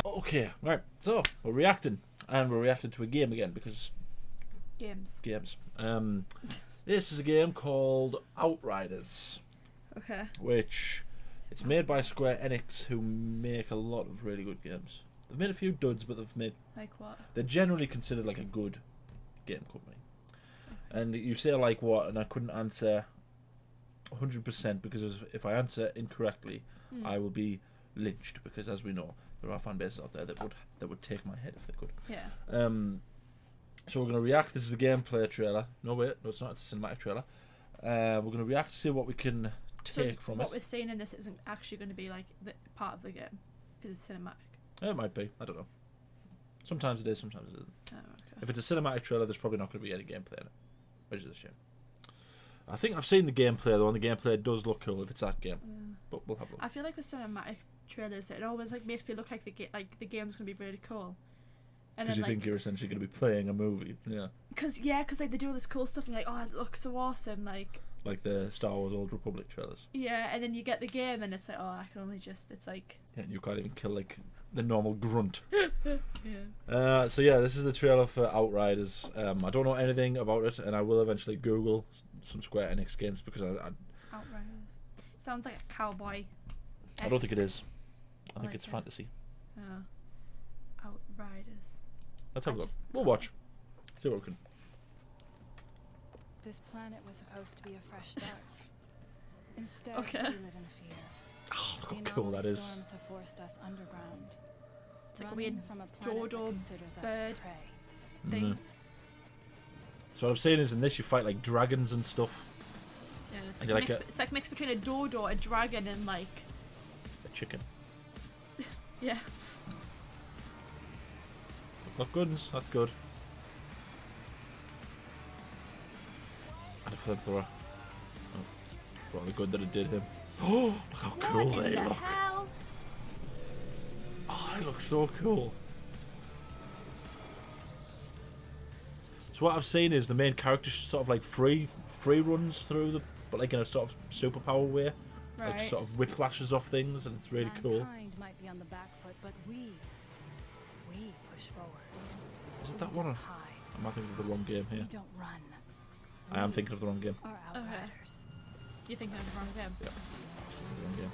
Okay, right. So we're reacting, and we're reacting to a game again because Games. This is a game called Outriders, Okay. which it's made by Square Enix, who make a lot of really good games. They've made a few duds, but they've made. Like what? They're generally considered like a good game company. And you say like what, and I couldn't answer 100% because if I answer incorrectly, I will be lynched. Because as we know, there are fan bases out there that would take my head if they could. Yeah. So we're gonna react. This is the gameplay trailer. No wait, no, it's not. It's a cinematic trailer. We're gonna react to see what we can take from what it. we're seeing in this isn't actually going to be like the part of the game because it's cinematic. It might be. I don't know. Sometimes it is. Sometimes it isn't. Oh, okay. If it's a cinematic trailer, there's probably not going to be any gameplay in it, which is a shame. I think I've seen the gameplay though, and the gameplay does look cool if it's that game. But we'll have a look. I feel like with cinematic trailers, it always like makes me look like the game's going to be really cool. And Because then you think you're essentially going to be playing a movie, yeah. Because like they do all this cool stuff, and you're like, oh, it looks so awesome, like the Star Wars Old Republic trailers. Yeah, and then you get the game, and it's like, oh, I can only just, it's like. Yeah, and you can't even kill like the normal grunt. Yeah. So yeah, this is the trailer for Outriders. I don't know anything about it, and I will eventually Google some Square Enix games because Outriders sounds like a cowboy. I don't think it is. I think like it's it. fantasy. Outriders. Let's have a look. We'll watch. See what we can. This planet was supposed to be a fresh start. Instead, Okay. we live in fear. Oh, look The how cool that anomalous is. storms have forced us underground. It's like a running weird from a planet dodo that considers bird us prey. thing. Mhm. So what I've seen is in this you fight like dragons and stuff. Yeah, it's And like, you it's like a mix between a dodo, a dragon, and like. A chicken. Yeah. Got guns, that's good. And a flamethrower. Oh, probably good that it did him. Oh, look how cool What they in the look. hell? Oh, they look so cool. So what I've seen is the main character sort of like free runs through but like in a sort of superpower way. Right. Like sort of whiplashes off things, and it's really cool. Mankind might be on the back foot, but we push forward. Is it We that one? don't Or hide. am I thinking of the wrong game We here? don't run. I am thinking of the wrong game. Our outriders. You think I'm wrong with him? Yeah, I'm thinking of the wrong game.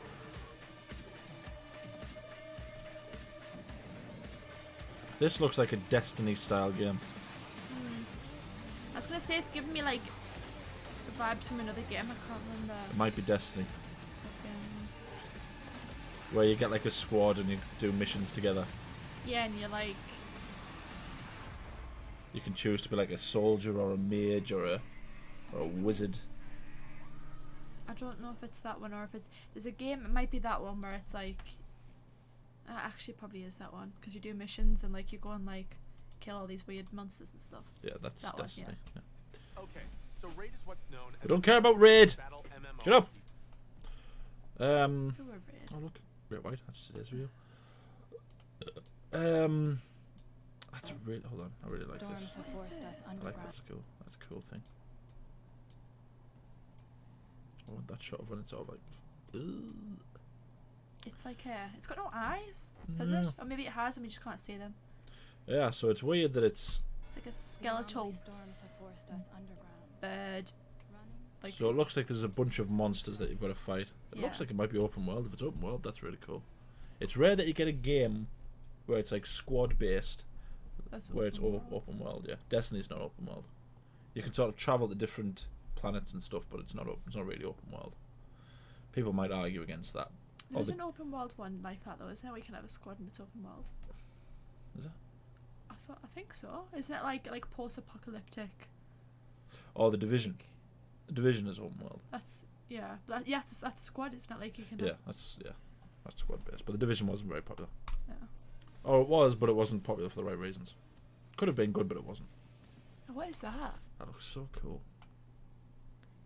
This looks like a Destiny style game. I was gonna say it's giving me like the vibes from another game. I can't remember. It might be Destiny, Um, where you get like a squad and you do missions together. yeah, and you're like, You can choose to be like a soldier or a mage or a wizard. I don't know if it's that one or if it's there's a game. It might be that one where it's like. Actually, probably is that one because you do missions and like you go and like kill all these weird monsters and stuff. Yeah, that's That one, Destiny. Yeah. Okay, so Raid is what's known as We don't care about Raid. battle MMO. Shut up. Who were red? Oh look, Red White. That's today's video. That's a really. Hold on, I really like Storms this. have forced us I like underground. this. Cool. That's a cool thing. I want that shot of when it's sort of like. Ugh. It's like it's got no eyes, has No. it? Or maybe it has and we just can't see them. Yeah, so it's weird that it's. It's like a The skeletal anomalous storms have forced us underground. bird. Running. Like So it it's- looks like there's a bunch of monsters that you've got to fight. It Yeah. looks like it might be open world. If it's open world, that's really cool. It's rare that you get a game where it's like squad based, that's where it's open world. open world. Yeah, Destiny's not open world. You can sort of travel to different planets and stuff, but it's not really open world. People might argue against that. There's the- an open world one like that though, isn't it? We can have a squad in its open world. Is it? I think so. Isn't it like post-apocalyptic? Or the Division. The Division is open world. That's yeah. That's squad. It's not like you can. Yeah, that's squad based. But the Division wasn't very popular. No. Or it was, but it wasn't popular for the right reasons. Could have been good, but it wasn't. Oh, what is that? That looks so cool.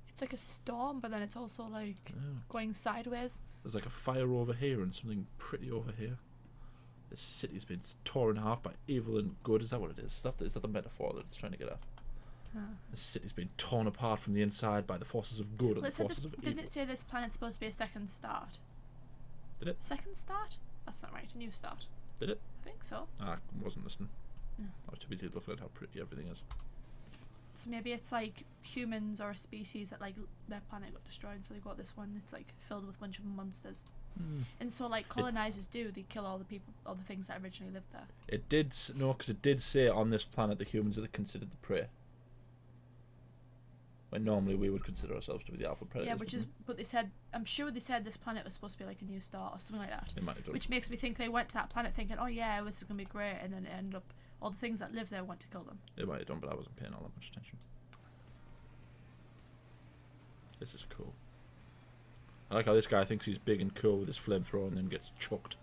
It's like a storm, but then it's also like Yeah. going sideways. There's like a fire over here and something pretty over here. This city's been torn in half by evil and good. Is that what it is? Is that the metaphor that it's trying to get at? The city's been torn apart from the inside by the forces of good and Well, the forces of didn't evil. it say this planet's supposed to be a second start? Did it? Second start? That's not right. A new start. Did it? I think so. I wasn't listening. No. I was too busy looking at how pretty everything is. So maybe it's like humans or a species that like their planet got destroyed, so they got this one that's like filled with a bunch of monsters. And so like colonizers they kill all the things that originally lived there. It did because it did say on this planet the humans are considered the prey. When normally we would consider ourselves to be the alpha predators. Yeah, but they said, I'm sure they said this planet was supposed to be like a new start or something like that. They might have done. Which makes me think they went to that planet thinking, oh yeah, this is gonna be great, and then it ended up all the things that live there went to kill them. They might have done, but I wasn't paying all that much attention. This is cool. I like how this guy thinks he's big and cool with his flamethrower and then gets chucked.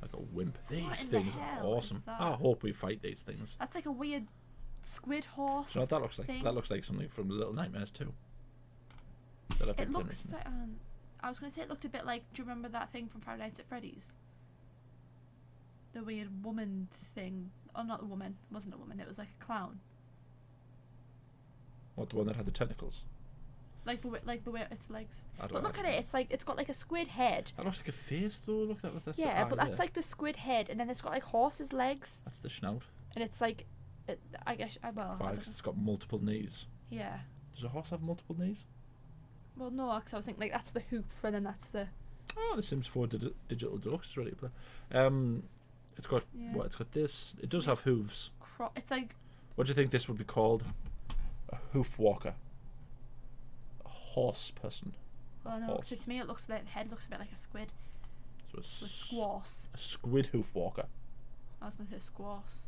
Like a wimp. These What in the things are hell awesome. is that? I hope we fight these things. That's like a weird squid horse. So that looks like thing. that looks like something from Little Nightmares too. That I've been It playing looks recently. like I was gonna say it looked a bit like. Do you remember that thing from Friday Nights at Freddy's? The weird woman thing. Oh, not the woman. It wasn't a woman. It was like a clown. What, the one that had the tentacles? Like the way its legs. I don't But look know. at it. It's got like a squid head. That looks like a face though. Look, that's Yeah, the but eye that's there. like the squid head, and then it's got like horse's legs, That's the snout. and it's like, I guess I don't know. It's got multiple knees. Yeah. Does a horse have multiple knees? Well, no, because I was thinking like that's the hoof, and then that's the. Oh, the Sims 4 Digital Deluxe is ready to play. It's got Yeah. It's got this. It does have hooves. It's like What do you think this would be called? A hoof walker. A horse person. well, no, Horse. because to me it looks the head looks a bit like a squid So with squaws. a squid hoof walker. I was gonna say squaws.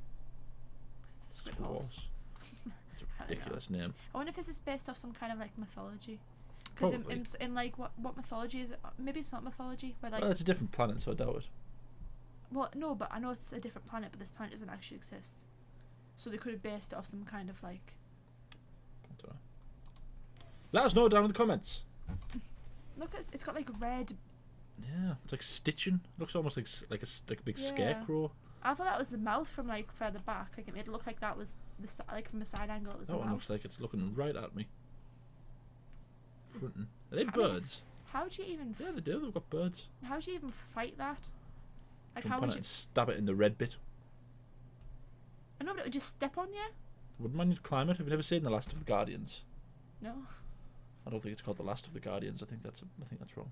'Cause it's a squid horse. It's a I don't know. ridiculous name. I wonder if this is based off some kind of like mythology. Because Probably. in like what mythology is it? Maybe it's not mythology. Where like Well, it's a different planet, so I doubt it. well, no, but I know it's a different planet, but this planet doesn't actually exist. So they could have based it off some kind of like. I don't know. Let us know down in the comments. Look, it's got like red. Yeah, it's like stitching. It looks almost like a big Yeah. scarecrow. I thought that was the mouth from like further back. Like it made it look like that was like from a side angle. It was That the one mouth. looks like it's looking right at me. Fronting. Are they I mean, birds? How do you even? Yeah, they do. They've got birds. How do you even fight that? Like Jump how on would it you? and stab it in the red bit. I know, but it would just step on you. Wouldn't mind you to climb it. Have you never seen The Last of the Guardians? No. I don't think it's called The Last of the Guardians. I think that's wrong.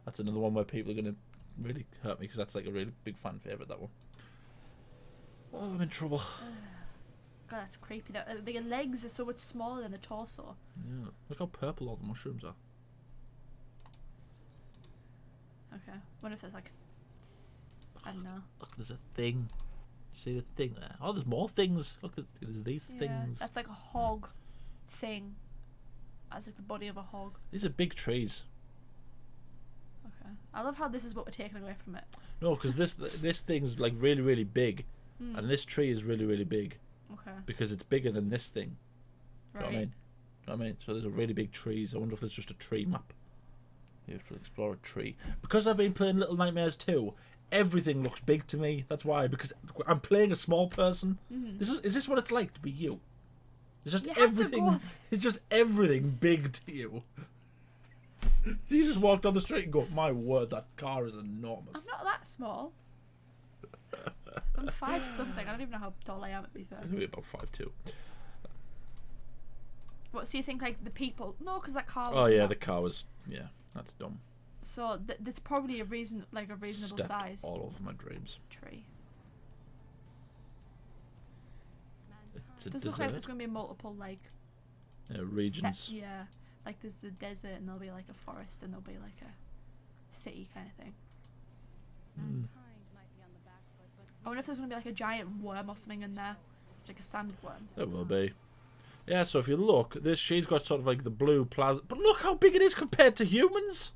That's another one where people are gonna really hurt me because that's like a really big fan favorite. That one. Oh, I'm in trouble. God, that's creepy. The legs are so much smaller than the torso. Yeah. Look how purple all the mushrooms are. Okay. Wonder if there's like. I don't know. Look, there's a thing. See the thing there? Oh, there's more things. Look, there's these Yeah, things. that's like a hog thing. That's like the body of a hog. These are big trees. Okay. I love how this is what we're taking away from it. No, because this thing's like really, really big, and this tree is really, really big Okay. because it's bigger than this thing. You know Right. what I mean? You know what I mean? So there's a really big trees. I wonder if there's just a tree map. You have to explore a tree. Because I've been playing Little Nightmares 2, everything looks big to me. That's why, because I'm playing a small person. Is this what it's like to be you? It's just You have to everything. go- It's just everything big to you. You just walk down the street and go, "My word, that car is enormous." I'm not that small. I'm 5 something. I don't even know how tall I am, to be fair. Maybe about 5'2". What, so you think like the people? No, because that car was. Oh yeah, not- the car was. Yeah, that's dumb. So there's probably a reasonable Stepped size all over my dreams. tree. It's a Does look like desert. there's gonna be multiple like Regions. yeah, like there's the desert and there'll be like a forest and there'll be like a city kind of thing. Mankind might be on the back foot, but I wonder if there's gonna be like a giant worm or something in there, like a standard worm. There will be. Yeah, so if you look, she's got sort of like the blue plasma. But look how big it is compared to humans.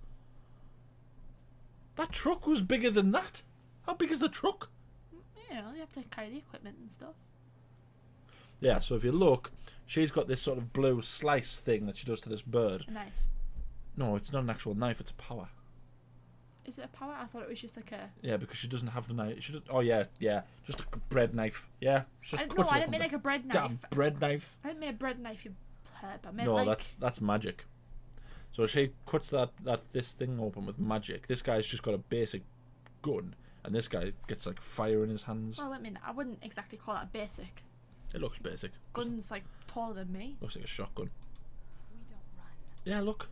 That truck was bigger than that. How big is the truck? You know, you have to carry the equipment and stuff. Yeah, so if you look, she's got this sort of blue slice thing that she does to this bird. A knife. No, it's not an actual knife, it's a power. Is it a power? I thought it was just like a. Yeah, because she doesn't have the knife. She just, oh yeah, just a bread knife. Yeah, she just cuts I it didn't up mean with like a bread damn knife. bread knife. I didn't mean a bread knife, you pleb. I meant No, like. that's magic. So she cuts this thing open with magic. This guy's just got a basic gun, and this guy gets like fire in his hands. Well, I mean, I wouldn't exactly call that basic. It looks basic. Gun's like taller than me. Looks like a shotgun. We don't run. Yeah, look.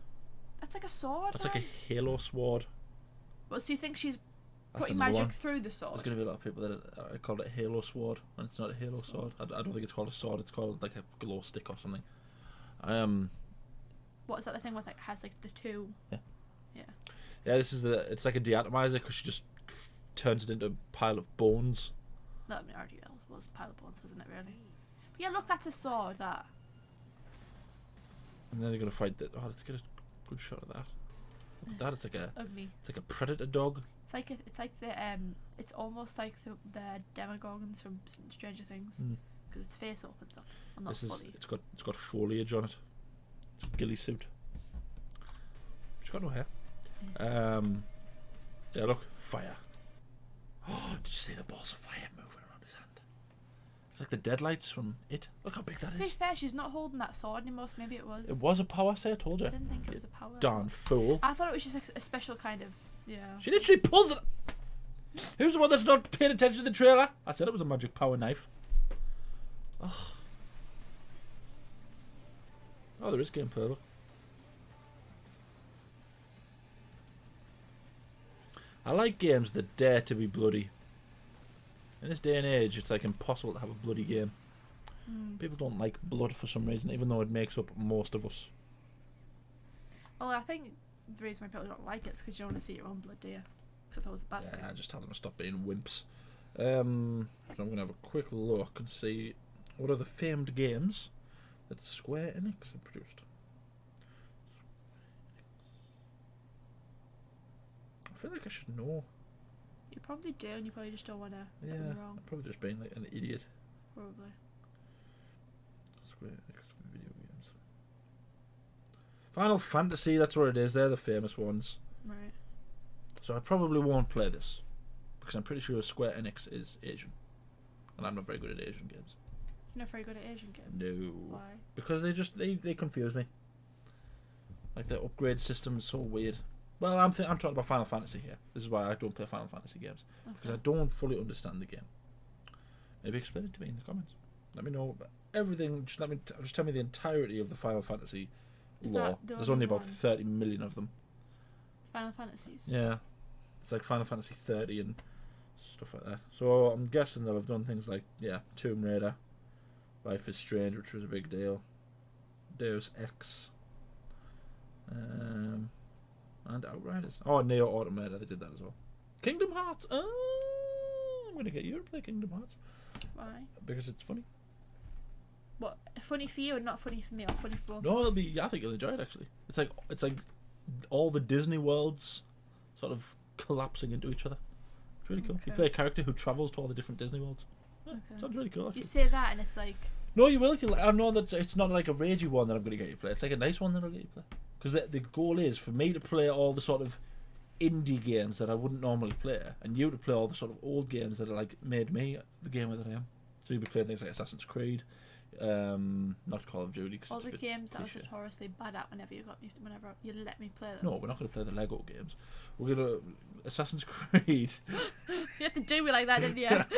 That's like a sword. That's like a halo sword. Well, so you think she's That's putting another magic one. through the There's sword? going to be a lot of people that call it a halo sword, and it's not a halo sword. I don't think it's called a sword. It's called like a glow stick or something. What is that? The thing with like has like the two. Yeah. Yeah. Yeah, it's like a deatomizer because she just turns it into a pile of bones. No, I mean, already was a pile of bones, wasn't it? Really. But yeah, look, that's a sword. That. And then they're going to fight that. Oh, let's get a good shot of that. Look at that. It's Ugly. like a predator dog. It's like the it's almost like the Demogorgons from Stranger Things because its face opens up. I'm not fully. It's got foliage on it. It's a ghillie suit. She's got no hair. Yeah, look, fire. Oh, did you see the balls of fire moving around his hand? It's like the deadlights from It. Look how big that To be is. fair, she's not holding that sword anymore. So maybe it was. It was a power, say I told you. I didn't think it was a power. Darn fool. I thought it was just a special kind of. Yeah. She literally pulls it. Who's the one that's not paying attention to the trailer? I said it was a magic power knife. Oh, there is gameplay. Look. I like games that dare to be bloody. In this day and age, it's like impossible to have a bloody game. People don't like blood for some reason, even though it makes up most of us. Well, I think the reason why people don't like it is because you don't want to see your own blood, do you? Because I thought it was a bad thing. Yeah, I just tell them to stop being wimps. So I'm going to have a quick look and see what are the famed games that Square Enix have produced. I feel like I should know. You probably do, and you probably just don't want to Yeah, get them wrong. I've probably just been like an idiot. Probably. Square Enix video games. Final Fantasy, that's what it is. They're the famous ones. Right. So I probably won't play this because I'm pretty sure Square Enix is Asian, and I'm not very good at Asian games. You're not very good at Asian games. No. Why? Because they confuse me. Like their upgrade system is so weird. Well, I'm talking about Final Fantasy here. This is why I don't play Final Fantasy games because I don't fully understand the game. Maybe explain it to me in the comments. Let me know everything. Just tell me the entirety of the Final Fantasy Is lore. that the There's only only about one? 30 million of them. Final Fantasies. Yeah, it's like Final Fantasy 30 and stuff like that. So I'm guessing they'll have done things like Tomb Raider, Life is Strange, which was a big deal, Deus Ex, and Outriders. Oh, Neo Automata, they did that as well. Kingdom Hearts. I'm gonna get you to play Kingdom Hearts Why? because it's funny. What? Funny for you and not funny for me, or funny for both? No, of it'll us? be. I think you'll enjoy it actually. It's like all the Disney worlds sort of collapsing into each other. It's really cool. You Okay. play a character who travels to all the different Disney worlds. Yeah, Okay. sounds really cool. Actually. You say that, and it's like. No, you will. I know that it's not like a ragey one that I'm going to get you to play. It's like a nice one that I'll get you to play. Because the goal is for me to play all the sort of indie games that I wouldn't normally play, and you to play all the sort of old games that are like made me the gamer that I am. So you'll be playing things like Assassin's Creed, not Call of Duty. Cause All it's a the bit games that I was cliche. notoriously bad at whenever you let me play them. No, we're not going to play the Lego games. We're going to Assassin's Creed. You had to do me like that, didn't you? Not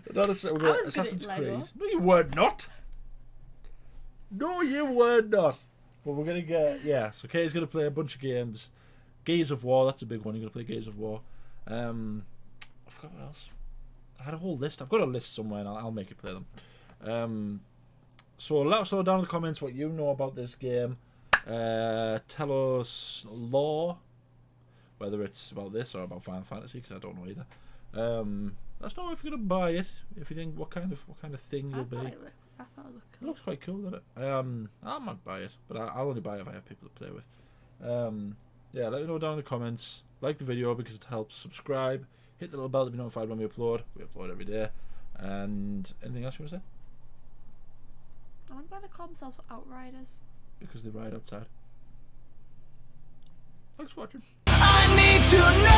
we're gonna, was good at Assassin's Lego. Creed. No, you were not. No, you were not. But we're going to get So Kay's going to play a bunch of games. Gears of War, that's a big one. You're going to play Gears of War. I forgot what else. I had a whole list. I've got a list somewhere, and I'll make you play them. So let us know down in the comments what you know about this game. Tell us lore, whether it's about this or about Final Fantasy, because I don't know either. Let us know if you're gonna buy it. If you think what kind of thing I you'll thought be. it looked It cool. looks quite cool, doesn't it? I might buy it, but I'll only buy it if I have people to play with. Let me know down in the comments. Like the video because it helps. Subscribe. Hit the little bell to be notified when we upload. We upload every day. And anything else you want to say? I wonder why they call themselves Outriders. Because they ride outside. Thanks for watching. I need to know.